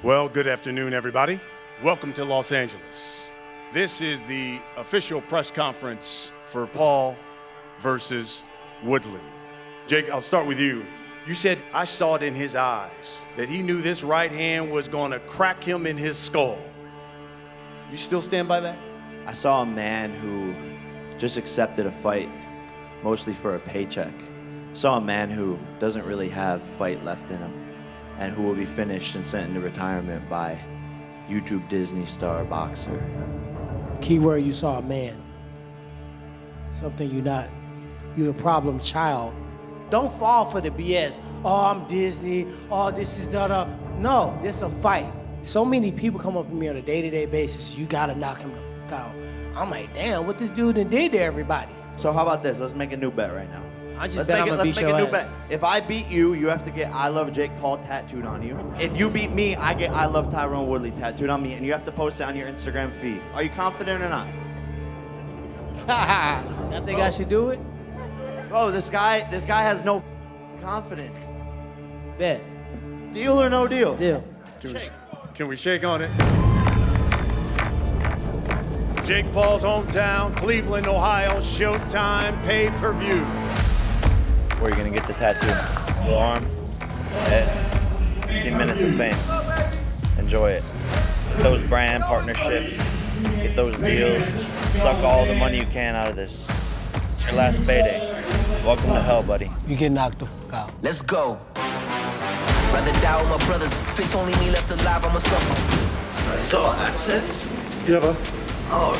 Well, good afternoon, everybody. Welcome to Los Angeles. This is the official press conference for Paul versus Woodley. Jake, I'll start with you. You said, I saw it in his eyes, that he knew this right hand was gonna crack him in his skull. You still stand by that? I saw a man who just accepted a fight, mostly for a paycheck. Saw a man who doesn't really have fight left in him, and who will be finished and sent into retirement by YouTube Disney star boxer. Keyword, you saw a man. Something you're a problem child. Don't fall for the BS. Oh, I'm Disney. Oh, this is the. No, this is a fight. So many people come up to me on a day-to-day basis. You gotta knock him the fuck out. I'm like, damn, what this dude done did to everybody? So how about this? Let's make a new bet right now. I just bet I'm gonna beat your ass. Let's make a new bet. If I beat you, you have to get I love Jake Paul tattooed on you. If you beat me, I get I love Tyron Woodley tattooed on me, and you have to post it on your Instagram feed. Are you confident or not? I think I should do it. Bro, this guy has no confidence. Bet. Deal or no deal? Deal. Can we shake on it? Jake Paul's hometown, Cleveland, Ohio, Showtime pay-per-view. Where are you gonna get the tattoo? Your arm, head, 15 minutes of fame. Enjoy it. Get those brand partnerships, get those deals, suck all the money you can out of this. It's your last payday. Welcome to hell, buddy. You get knocked the fuck out. Let's go. Rather die with my brothers. If it's only me left alive, I'ma suffer. So, access? Yeah, bud. Oh.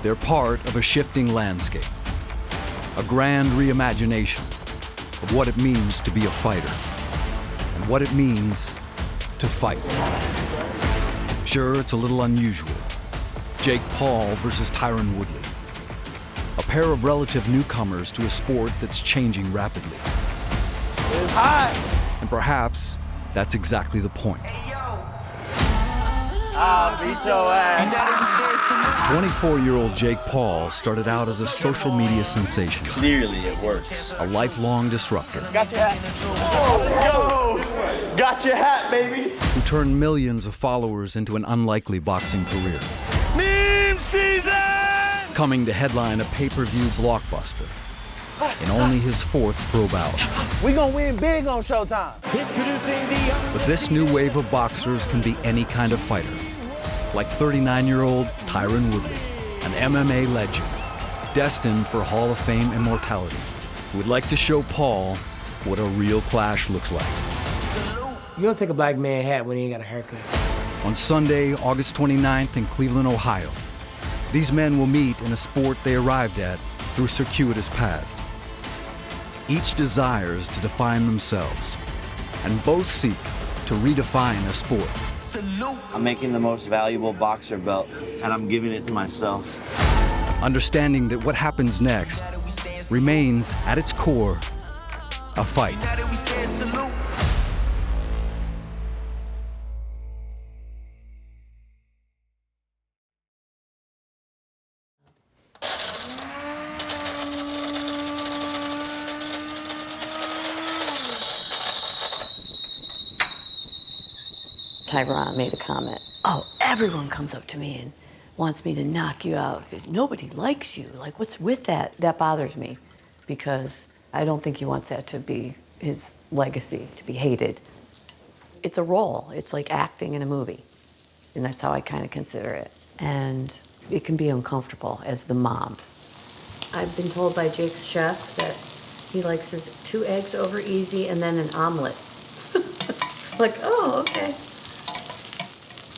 They're part of a shifting landscape, a grand reimagination of what it means to be a fighter and what it means to fight. Sure, it's a little unusual. Jake Paul versus Tyron Woodley. A pair of relative newcomers to a sport that's changing rapidly. It's hot. And perhaps that's exactly the point. Beat your ass. 24-year-old Jake Paul started out as a social media sensation. Clearly it works. A lifelong disruptor Got your hat. Oh, let's go. Got your hat, baby. who turned millions of followers into an unlikely boxing career. Meme season! Coming to headline a pay-per-view blockbuster in only his fourth pro bout. We gonna win big on Showtime. Introducing the But this new wave of boxers can be any kind of fighter. Like 39-year-old Tyron Woodley, an MMA legend, destined for Hall of Fame immortality, who would like to show Paul what a real clash looks like. You don't take a black man hat when he ain't got a haircut. On Sunday, August 29th in Cleveland, Ohio, these men will meet in a sport they arrived at through circuitous paths. Each desires to define themselves, and both seek to redefine a sport. I'm making the most valuable boxer belt, and I'm giving it to myself. Understanding that what happens next remains, at its core, a fight. Tyron made a comment. Oh, everyone comes up to me and wants me to knock you out because nobody likes you. Like, what's with that? That bothers me because I don't think he wants that to be his legacy, to be hated. It's a role. It's like acting in a movie. And that's how I kind of consider it. And it can be uncomfortable as the mom. I've been told by Jake's chef that he likes his 2 eggs over easy and then an omelet. Like, oh, okay.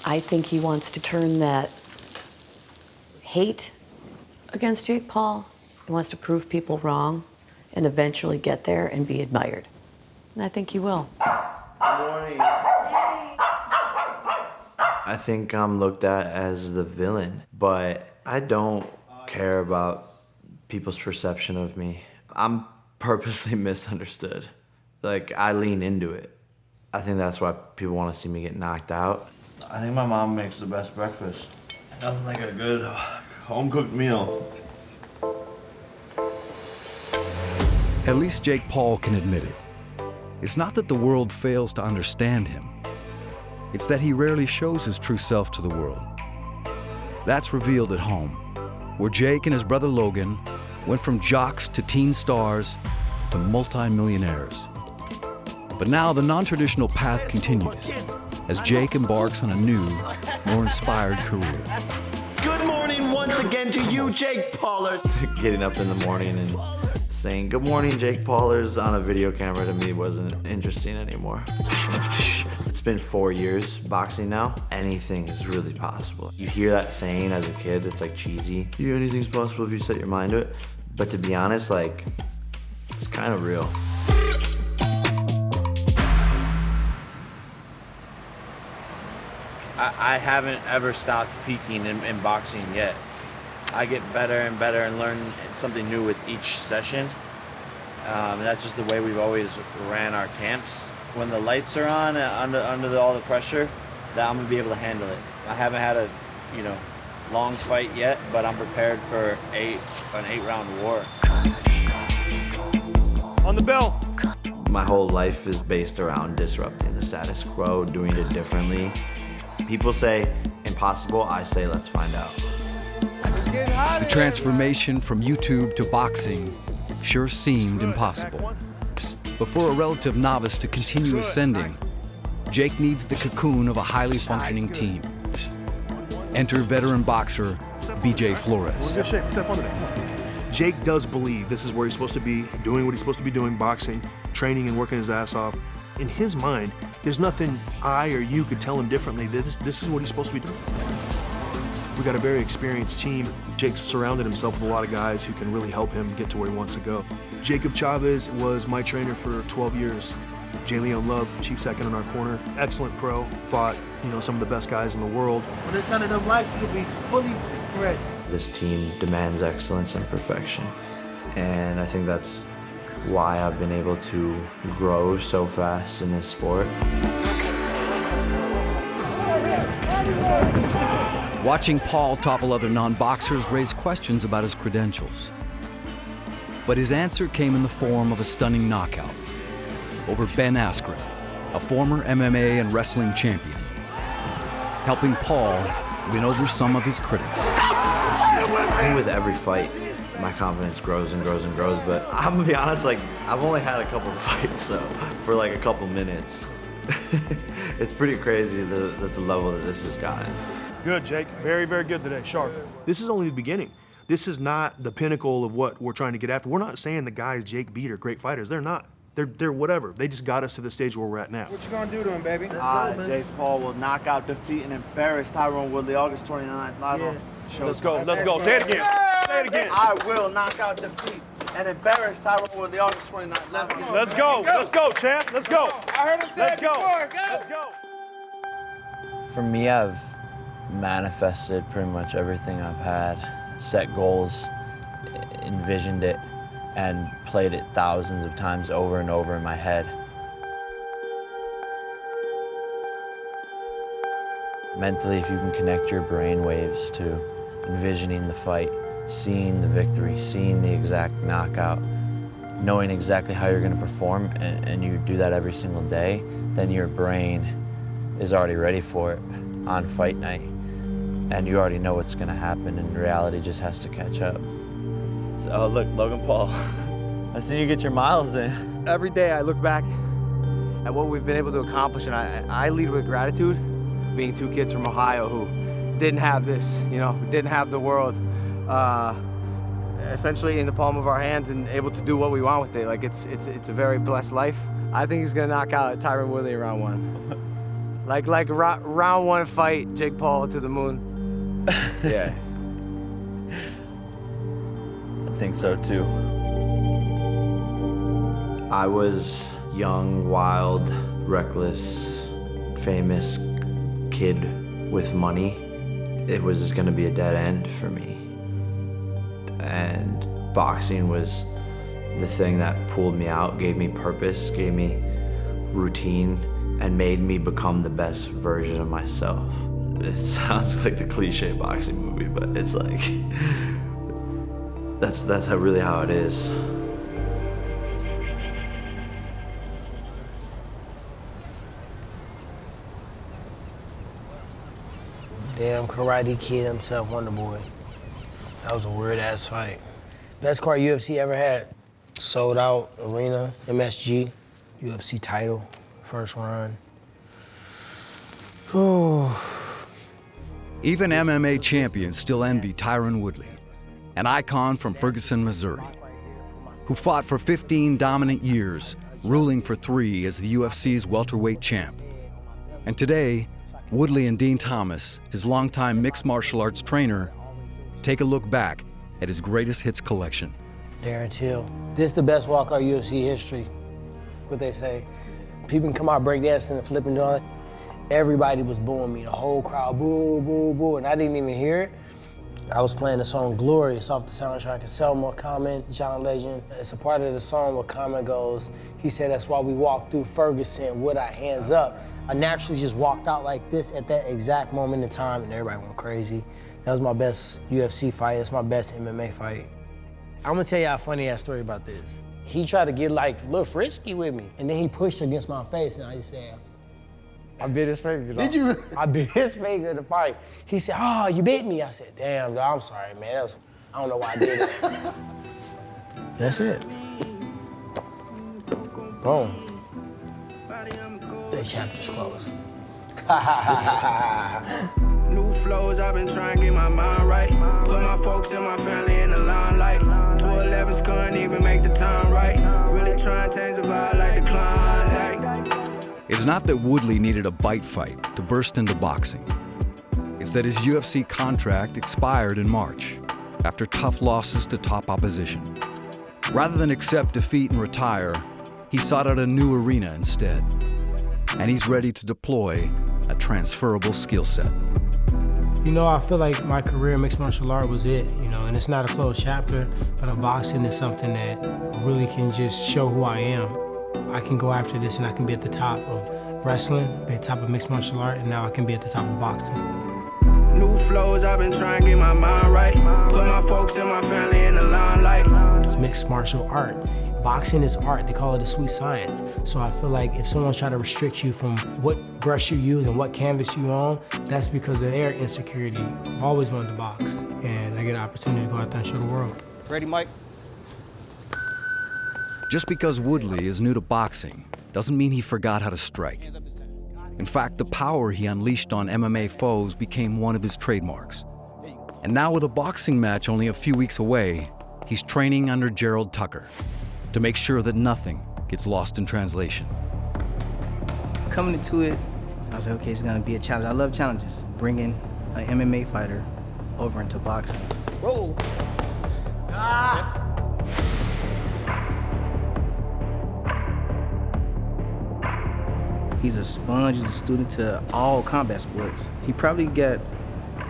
I think he wants to turn that hate against Jake Paul. He wants to prove people wrong and eventually get there and be admired. And I think he will. Morning. I think I'm looked at as the villain, but I don't care about people's perception of me. I'm purposely misunderstood. Like, I lean into it. I think that's why people want to see me get knocked out. I think my mom makes the best breakfast. Nothing like a good home-cooked meal. At least Jake Paul can admit it. It's not that the world fails to understand him. it's that he rarely shows his true self to the world. That's revealed at home, where Jake and his brother Logan went from jocks to teen stars to multi-millionaires. But now the non-traditional path continues as Jake embarks on a new, more inspired career. Good morning once again to you, Jake Paulers. Getting up in the morning and saying good morning, Jake Paulers on a video camera to me wasn't interesting anymore. It's been 4 years boxing now. Anything is really possible. You hear that saying as a kid, it's like cheesy. Anything's possible if you set your mind to it. But to be honest, like, it's kind of real. I haven't ever stopped peaking in boxing yet. I get better and better and learn something new with each session. That's just the way we've always ran our camps. When the lights are on, under all the pressure, that I'm gonna be able to handle it. I haven't had a, long fight yet, but I'm prepared for an 8-round war. On the bell. My whole life is based around disrupting the status quo, doing it differently. People say impossible, I say let's find out. The transformation from YouTube to boxing sure seemed impossible. But for a relative novice to continue ascending, Jake needs the cocoon of a highly functioning team. Enter veteran boxer BJ Flores. Good shape, except under that. Jake does believe this is where he's supposed to be, doing what he's supposed to be doing, boxing, training and working his ass off. In his mind, there's nothing I or you could tell him differently. This is what he's supposed to be doing. We got a very experienced team. Jake's surrounded himself with a lot of guys who can really help him get to where he wants to go. Jacob Chavez was my trainer for 12 years. Jay Leon Love, chief second in our corner. Excellent pro, fought, some of the best guys in the world. When it's under the lights, you'll be fully ready. This team demands excellence and perfection. And I think that's why I've been able to grow so fast in this sport. Watching Paul topple other non-boxers raised questions about his credentials. But his answer came in the form of a stunning knockout over Ben Askren, a former MMA and wrestling champion, helping Paul win over some of his critics. I think with every fight, my confidence grows and grows and grows, but I'm gonna be honest, I've only had a couple fights, so for a couple minutes. It's pretty crazy the level that this has gotten. Good, Jake. Very, very good today. Sharp. This is only the beginning. This is not the pinnacle of what we're trying to get after. We're not saying the guys Jake beat are great fighters. They're not. They're whatever. They just got us to the stage where we're at now. What you gonna do to him, baby? Jake Paul will knock out, defeat, and embarrass Tyron Woodley August 29th. Yeah. Let's go. Let's go. Say it again. Say it again. I will knock out, defeat, and embarrass Tyron Woodley August 29th. Let's go. Let's go, champ. Let's go. I heard him say Let's it go. before. Let's go. For me, I've manifested pretty much everything I've had, set goals, envisioned it, and played it thousands of times over and over in my head. Mentally, if you can connect your brain waves to envisioning the fight, seeing the victory, seeing the exact knockout, knowing exactly how you're going to perform, and you do that every single day, then your brain is already ready for it on fight night. And you already know what's going to happen, and reality just has to catch up. So, oh, look, Logan Paul. I seen you get your miles in. Every day I look back at what we've been able to accomplish, and I lead with gratitude, being two kids from Ohio who didn't have this, didn't have the world essentially in the palm of our hands and able to do what we want with it. It's a very blessed life. I think he's gonna knock out Tyron Woodley in round one. Round one fight, Jake Paul to the moon. Yeah. I think so too. I was young, wild, reckless, famous kid with money. It was just gonna be a dead end for me. And boxing was the thing that pulled me out, gave me purpose, gave me routine, and made me become the best version of myself. It sounds like the cliche boxing movie, but it's like, that's really how it is. Damn Karate Kid himself, Wonder Boy. That was a weird-ass fight. Best card UFC ever had. Sold out, arena, MSG, UFC title, first run. Even MMA champions still envy Tyron Woodley, an icon from Ferguson, Missouri, who fought for 15 dominant years, ruling for 3 as the UFC's welterweight champ. And today, Woodley and Dean Thomas, his longtime mixed martial arts trainer, take a look back at his greatest hits collection. Darren Till. This is the best walkout UFC history. What they say. People can come out breakdancing and flipping on. Everybody was booing me. The whole crowd, boo, boo, boo, and I didn't even hear it. I was playing the song Glorious off the soundtrack of Selma, Common, John Legend. It's a part of the song where Common goes, he said, that's why we walked through Ferguson with our hands up. I naturally just walked out like this at that exact moment in time, and everybody went crazy. That was my best UFC fight. It's my best MMA fight. I'm gonna tell you a funny ass story about this. He tried to get like a little frisky with me, and then he pushed against my face, and I just said, I bit his finger. Did you? I bit his finger in the fight. He said, oh, you bit me. I said, damn, dog, I'm sorry, man. I don't know why I did it. That's it. Boom. The chapter's closed. New flows, I've been trying to get my mind right. Put my folks and my family in the limelight. 211s couldn't even make the time right. Really trying to change the vibe like the Klondike. It's not that Woodley needed a bite fight to burst into boxing. It's that his UFC contract expired in March after tough losses to top opposition. Rather than accept defeat and retire, he sought out a new arena instead. And he's ready to deploy a transferable skill set. You know, I feel like my career in mixed martial art was it, you know, and it's not a closed chapter, but boxing is something that really can just show who I am. I can go after this and I can be at the top of wrestling, be at the top of mixed martial art, and now I can be at the top of boxing. New flows, I've been trying to get my mind right. Put my folks and my family in the limelight. It's mixed martial art. Boxing is art, they call it a sweet science. So I feel like if someone's trying to restrict you from what brush you use and what canvas you own, that's because of their insecurity. I've always wanted to box, and I get an opportunity to go out there and show the world. Ready, Mike? Just because Woodley is new to boxing doesn't mean he forgot how to strike. In fact, the power he unleashed on MMA foes became one of his trademarks. And now with a boxing match only a few weeks away, he's training under GERALD Tucker to make sure that nothing gets lost in translation. Coming into it, I was like, okay, it's gonna be a challenge. I love challenges. Bringing an MMA fighter over into boxing. Roll. Ah! He's a sponge, he's a student to all combat sports. He probably got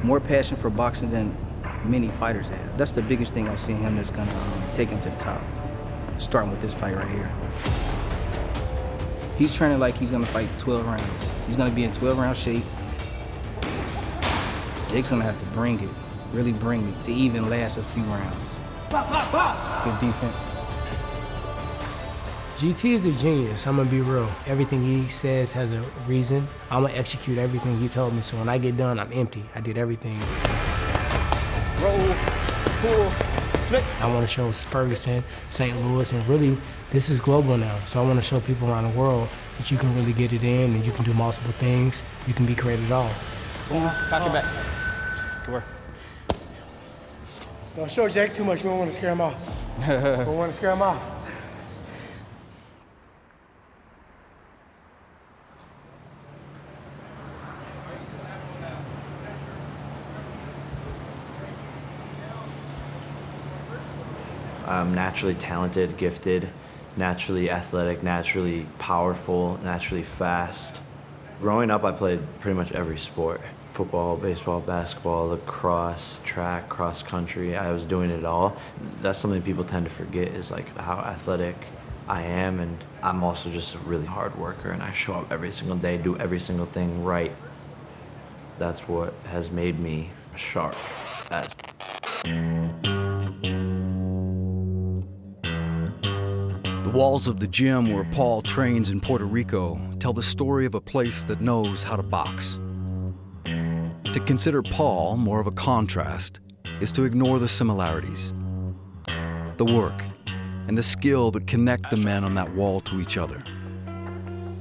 more passion for boxing than many fighters have. That's the biggest thing I see in him that's gonna take him to the top. Starting with this fight right here. He's training like he's gonna fight 12 rounds. He's gonna be in 12-round shape. Jake's gonna have to bring it, really bring it, to even last a few rounds. Good defense. GT is a genius, I'm gonna be real. Everything he says has a reason. I'm gonna execute everything he told me, so when I get done, I'm empty. I did everything. Roll, pull, slip. I wanna show Ferguson, St. Louis, and really, this is global now. So I wanna show people around the world that you can really get it in and you can do multiple things. You can be great at all. Cock it back. Good work. Don't show Jake too much, we don't wanna scare him off. We don't wanna scare him off. I'm naturally talented, gifted, naturally athletic, naturally powerful, naturally fast. Growing up, I played pretty much every sport. Football, baseball, basketball, lacrosse, track, cross country. I was doing it all. That's something people tend to forget is like how athletic I am, and I'm also just a really hard worker, and I show up every single day, do every single thing right. That's what has made me sharp as. The walls of the gym where Paul trains in Puerto Rico tell the story of a place that knows how to box. To consider Paul more of a contrast is to ignore the similarities, the work, and the skill that connect the men on that wall to each other,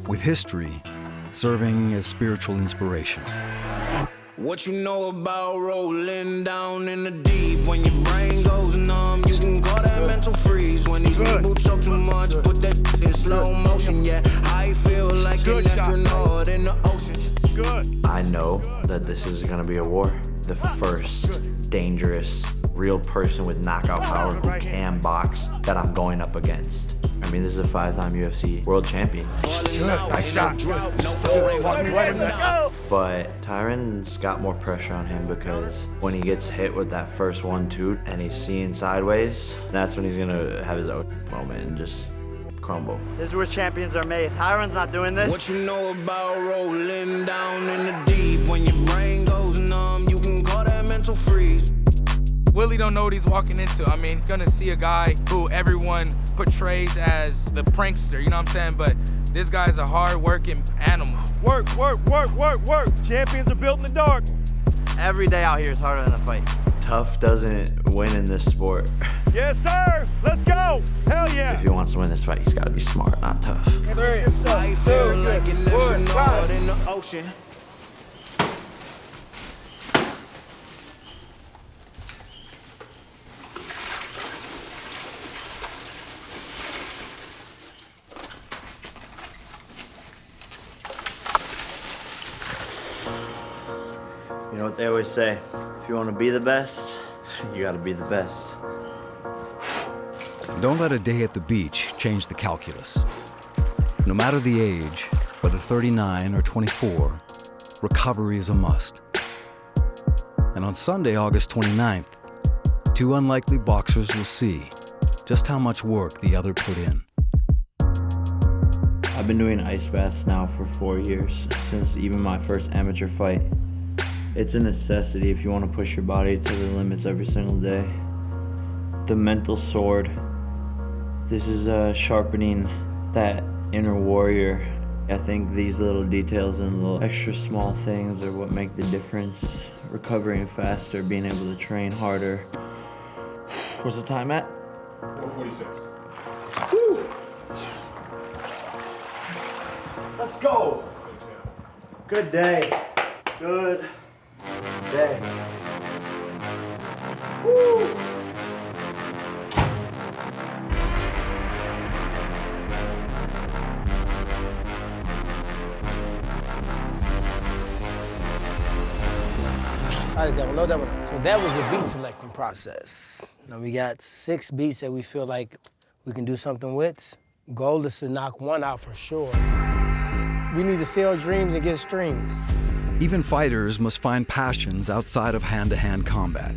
with history serving as spiritual inspiration. What you know about rolling down in the deep? When your brain goes numb, you can call that mental freeze. When these people talk too much, put that in slow motion. Yeah, I feel like an astronaut in the ocean. I know that this is gonna be a war. The first dangerous, real person with knockout power who can box that I'm going up against. I mean, this is a 5-time UFC world champion. Nice shot. But Tyron's got more pressure on him because when he gets hit with that first 1-2 and he's seeing sideways, that's when he's gonna have his own moment and just crumble. This is where champions are made. Tyron's not doing this. What you know about rolling down in the deep? When your brain goes numb, you can call that mental freeze. Willie don't know what he's walking into. I mean, he's gonna see a guy who everyone portrays as the prankster, you know what I'm saying? But this guy's a hard-working animal. Work. Champions are built in the dark. Every day out here is harder than a fight. Tough doesn't win in this sport. Yes, sir. Let's go. Hell yeah. If he wants to win this fight, he's gotta be smart, not tough. 3, I feel like an astronaut in the ocean. You know what they always say, if you want to be the best, you gotta be the best. Don't let a day at the beach change the calculus. No matter the age, whether 39 or 24, recovery is a must. And on Sunday, August 29th, 2 unlikely boxers will see just how much work the other put in. I've been doing ice baths now for 4 years, since even my first amateur fight. It's a necessity if you want to push your body to the limits every single day. The mental sword. This is sharpening that inner warrior. I think these little details and little extra small things are what make the difference. Recovering faster, being able to train harder. Where's the time at? 4:46. Whew. Let's go. Good day. Good day. Woo. So that was the beat selecting process. Now we got 6 beats that we feel like we can do something with. Goal is to knock one out for sure. We need to sell dreams and get streams. Even fighters must find passions outside of hand-to-hand combat.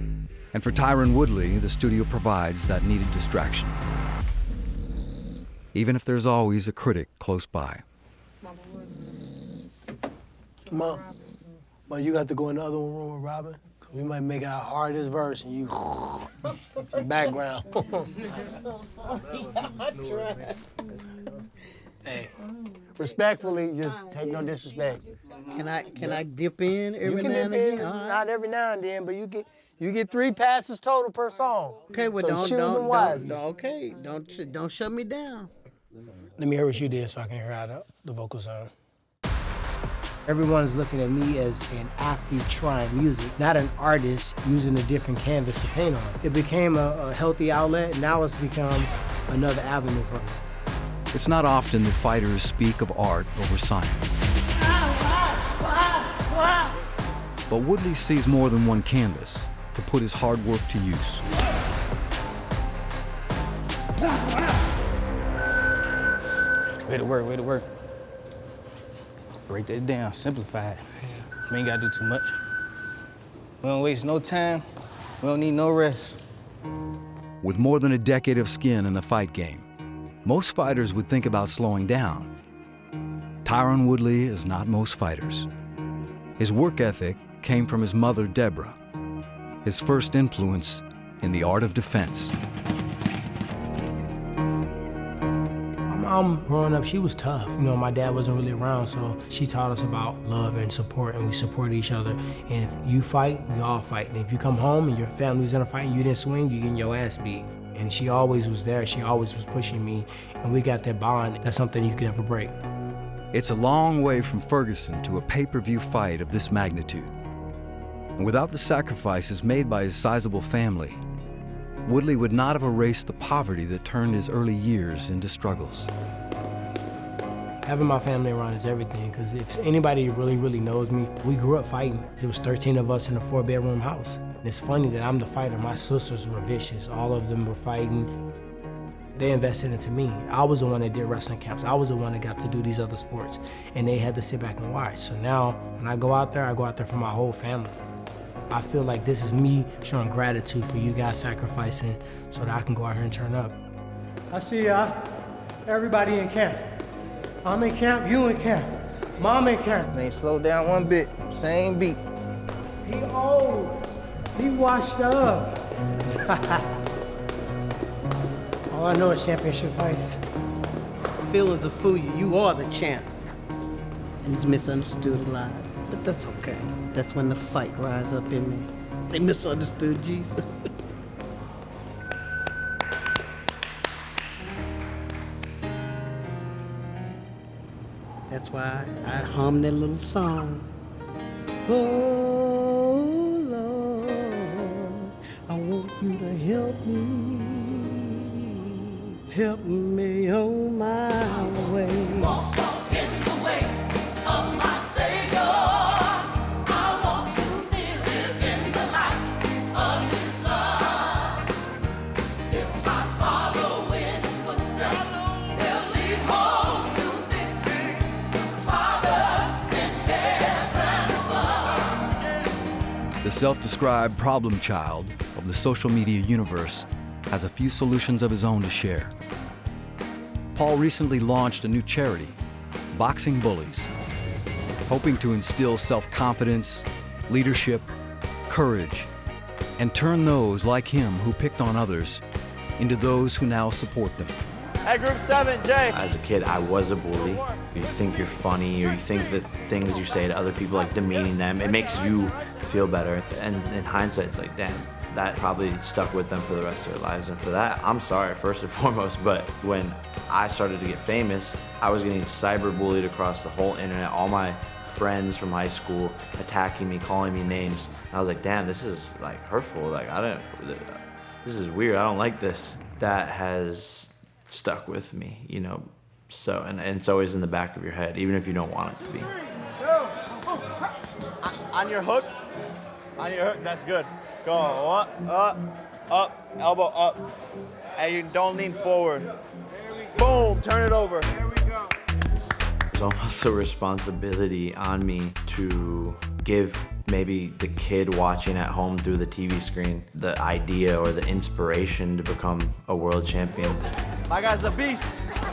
And for Tyron Woodley, the studio provides that needed distraction. Even if there's always a critic close by. Mom, you got to go in the other room with Robin. We might make our hardest verse and you background. Hey, respectfully, just take no disrespect. Can I dip in every now and again? again? Right. Not every now and then, but you get 3 passes total per song. Okay, well so don't shut me down. Let me hear what you did so I can hear how the vocals sound. Everyone's looking at me as an athlete trying music, not an artist using a different canvas to paint on. It became a healthy outlet, and now it's become another avenue for me. It's not often that fighters speak of art over science. But Woodley sees more than one canvas to put his hard work to use. Way to work. Break that down, simplify it. We ain't gotta do too much. We don't waste no time. We don't need no rest. With more than a decade of skin in the fight game, most fighters would think about slowing down. Tyron Woodley is not most fighters. His work ethic came from his mother, Deborah, his first influence in the art of defense. My mom, growing up, she was tough. You know, my dad wasn't really around, so she taught us about love and support, and we supported each other. And if you fight, we all fight. And if you come home and your family's in a fight and you didn't swing, you're getting your ass beat. And she always was there. She always was pushing me, and we got that bond. That's something you can never break. It's a long way from Ferguson to a pay-per-view fight of this magnitude. And without the sacrifices made by his sizable family, Woodley would not have erased the poverty that turned his early years into struggles. Having my family around is everything, because if anybody really knows me, we grew up fighting. There was 13 of us in a 4-bedroom house. And it's funny that I'm the fighter. My sisters were vicious. All of them were fighting. They invested into me. I was the one that did wrestling camps. I was the one that got to do these other sports, and they had to sit back and watch. So now, when I go out there for my whole family. I feel like this is me showing gratitude for you guys sacrificing so that I can go out here and turn up. I see everybody in camp. I'm in camp, you in camp, Mom in camp. They ain't slowed down one bit, same beat. He old, he washed up. All I know is championship fights. Feelings will fool you. You are the champ. And it's misunderstood a lot. But that's okay. That's when the fight rise up in me. They misunderstood Jesus. That's why I hum that little song. Oh, Lord, I want you to help me. Help me on my way. Walk in the way of my Savior. I want to live in the light of His love. If I follow in His footsteps, they'll lead home to victory. Father in heaven above. The self-described problem child of the social media universe has a few solutions of his own to share. Paul recently launched a new charity, Boxing Bullies, hoping to instill self-confidence, leadership, courage, and turn those like him who picked on others into those who now support them. Hey, Group 7, Jay. As a kid, I was a bully. You think you're funny, or you think the things you say to other people, like demeaning them, it makes you feel better. And in hindsight, it's like, damn, that probably stuck with them for the rest of their lives. And for that, I'm sorry, first and foremost. But when I started to get famous, I was getting cyberbullied across the whole internet. All my friends from high school attacking me, calling me names. And I was like, damn, this is like hurtful. Like, this is weird. I don't like this. That has stuck with me, you know. So, and it's always in the back of your head, even if you don't want it to be. On your hook. On your hook, that's good. Go up, elbow up. And you don't lean forward. Boom, turn it over. There we go. There's almost a responsibility on me to give maybe the kid watching at home through the TV screen the idea or the inspiration to become a world champion. My guy's a beast.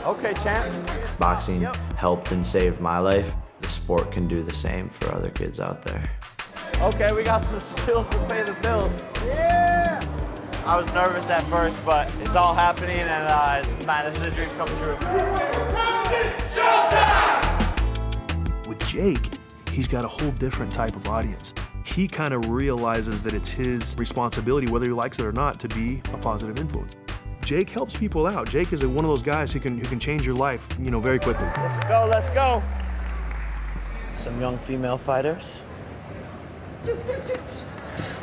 Okay, champ. Boxing helped and saved my life. The sport can do the same for other kids out there. Okay, we got some skills to pay the bills. Yeah! I was nervous at first, but it's all happening, and man, this is a dream come true. With Jake, he's got a whole different type of audience. He kind of realizes that it's his responsibility, whether he likes it or not, to be a positive influence. Jake helps people out. Jake is one of those guys who can change your life, you know, very quickly. Let's go, let's go. Some young female fighters.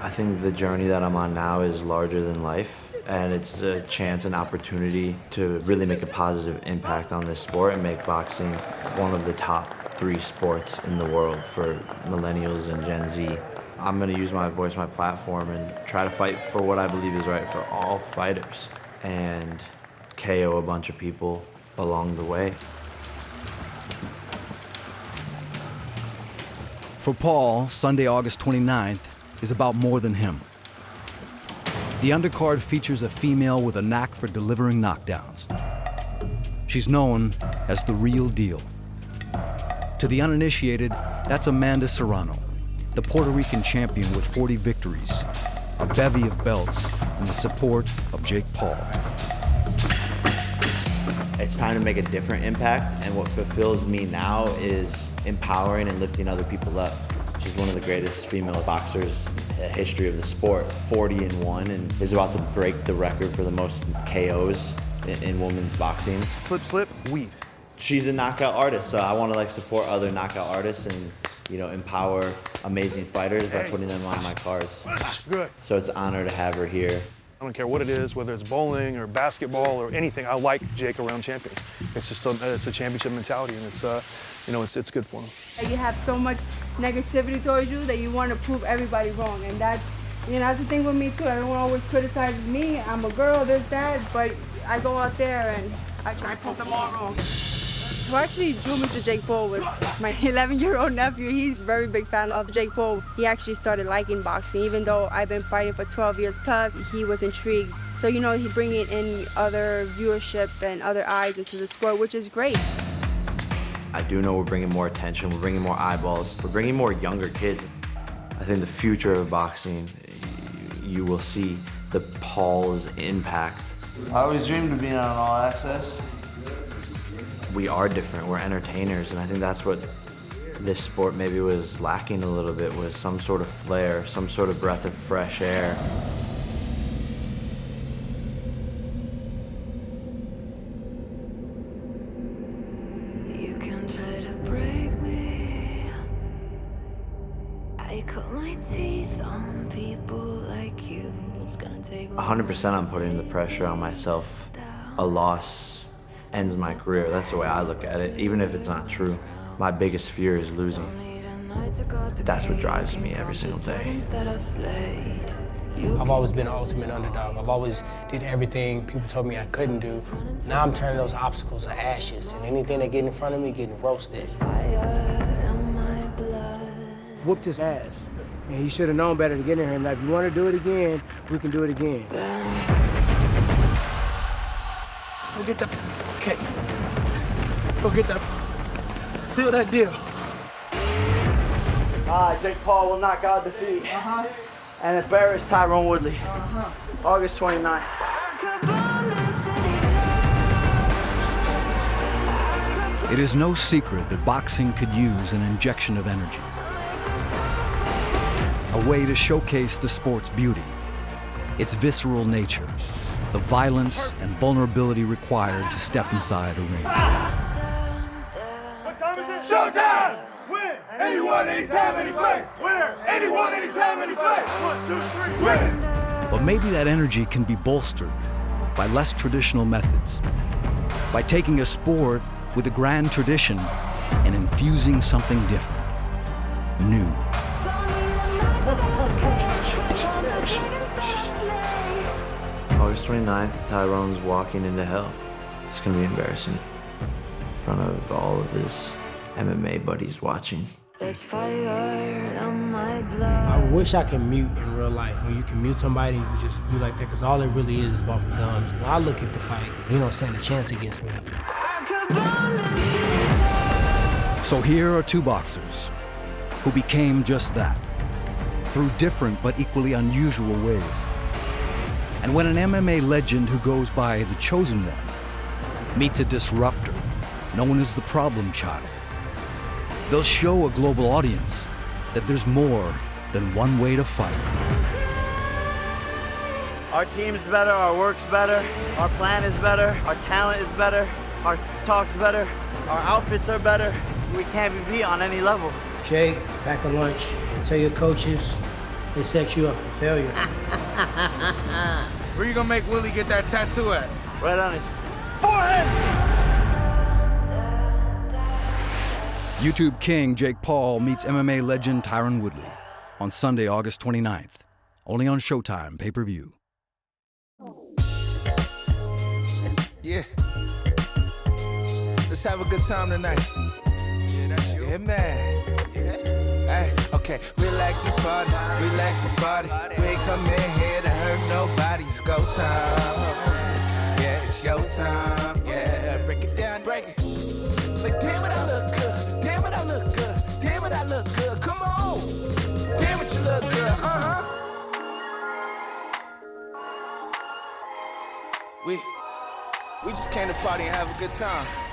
I think the journey that I'm on now is larger than life, and it's a chance and opportunity to really make a positive impact on this sport and make boxing one of the top 3 sports in the world for millennials and Gen Z. I'm gonna use my voice, my platform, and try to fight for what I believe is right for all fighters and KO a bunch of people along the way. For Paul, Sunday, August 29th is about more than him. The undercard features a female with a knack for delivering knockdowns. She's known as the real deal. To the uninitiated, that's Amanda Serrano, the Puerto Rican champion with 40 victories, a bevy of belts, and the support of Jake Paul. It's time to make a different impact, and what fulfills me now is empowering and lifting other people up. She's one of the greatest female boxers in the history of the sport, 40-1, and is about to break the record for the most KOs in women's boxing. Slip, slip, weave. She's a knockout artist, so I want to like support other knockout artists and, you know, empower amazing fighters by putting them on my cards. Good. So it's an honor to have her here. I don't care what it is, whether it's bowling or basketball or anything. I like Jake around champions. It's just it's a championship mentality, and it's you know, it's good for him. You have so much negativity towards you that you want to prove everybody wrong, and that's, you know, that's the thing with me too. Everyone always criticizes me. I'm a girl, this, that, but I go out there and I prove them all wrong. Who actually drew me to Jake Paul was my 11-year-old nephew. He's a very big fan of Jake Paul. He actually started liking boxing. Even though I've been fighting for 12 years plus, he was intrigued. So, you know, he's bringing in other viewership and other eyes into the sport, which is great. I do know we're bringing more attention, we're bringing more eyeballs, we're bringing more younger kids. I think the future of boxing, you will see the Paul's impact. I always dreamed of being on All Access. We are different, we're entertainers, and I think that's what this sport maybe was lacking a little bit, was some sort of flair, some sort of breath of fresh air. You can try to break me. I cut my teeth on people like you. It's gonna take 100% I'm putting the pressure on myself. A loss ends my career. That's the way I look at it, even if it's not true. My biggest fear is losing. That's what drives me every single day. I've always been an ultimate underdog. I've always did everything people told me I couldn't do. Now I'm turning those obstacles to ashes, and anything that get in front of me getting roasted. Whooped his ass. And he should have known better to get in here. And like, if you want to do it again, we can do it again. Go get that. Okay. Go get that. Seal that deal. Jake Paul will knock out defeat. And embarrass Tyron Woodley. August 29th. It is no secret that boxing could use an injection of energy. A way to showcase the sport's beauty, its visceral nature, the violence and vulnerability required to step inside a ring. What time is it? Showtime! Win! Anyone, anytime, any place! Winner! Anyone, anytime, any place! 1, 2, 3, win! But maybe that energy can be bolstered by less traditional methods, by taking a sport with a grand tradition and infusing something different, new. August 29th, Tyron's walking into hell. It's gonna be embarrassing in front of all of his MMA buddies watching. I wish I could mute in real life. When you can mute somebody, you just do like that, because all it really is bumping gums. When I look at the fight, he don't stand a chance against me. So here are two boxers who became just that, through different but equally unusual ways. And when an MMA legend who goes by the Chosen One meets a disruptor known as the problem child, they'll show a global audience that there's more than one way to fight. Our team's better, our work's better, our plan is better, our talent is better, our talk's better, our outfits are better. We can't be beat on any level. Jake, back at lunch, tell your coaches they set you up for failure. Where you gonna make Willie get that tattoo at? Right on his forehead! YouTube king Jake Paul meets MMA legend Tyron Woodley on Sunday, August 29th, only on Showtime pay-per-view. Yeah. Let's have a good time tonight. Yeah, that's you. Yeah, man. Hey, okay, we like to party, we like to party. We ain't come in here to hurt nobody. It's go time. Yeah, it's your time. Yeah, break it down, break it. Like, damn it, I look good. Damn it, I look good. Damn it, I look good. Come on. Damn it, you look good. We just just came to party and have a good time.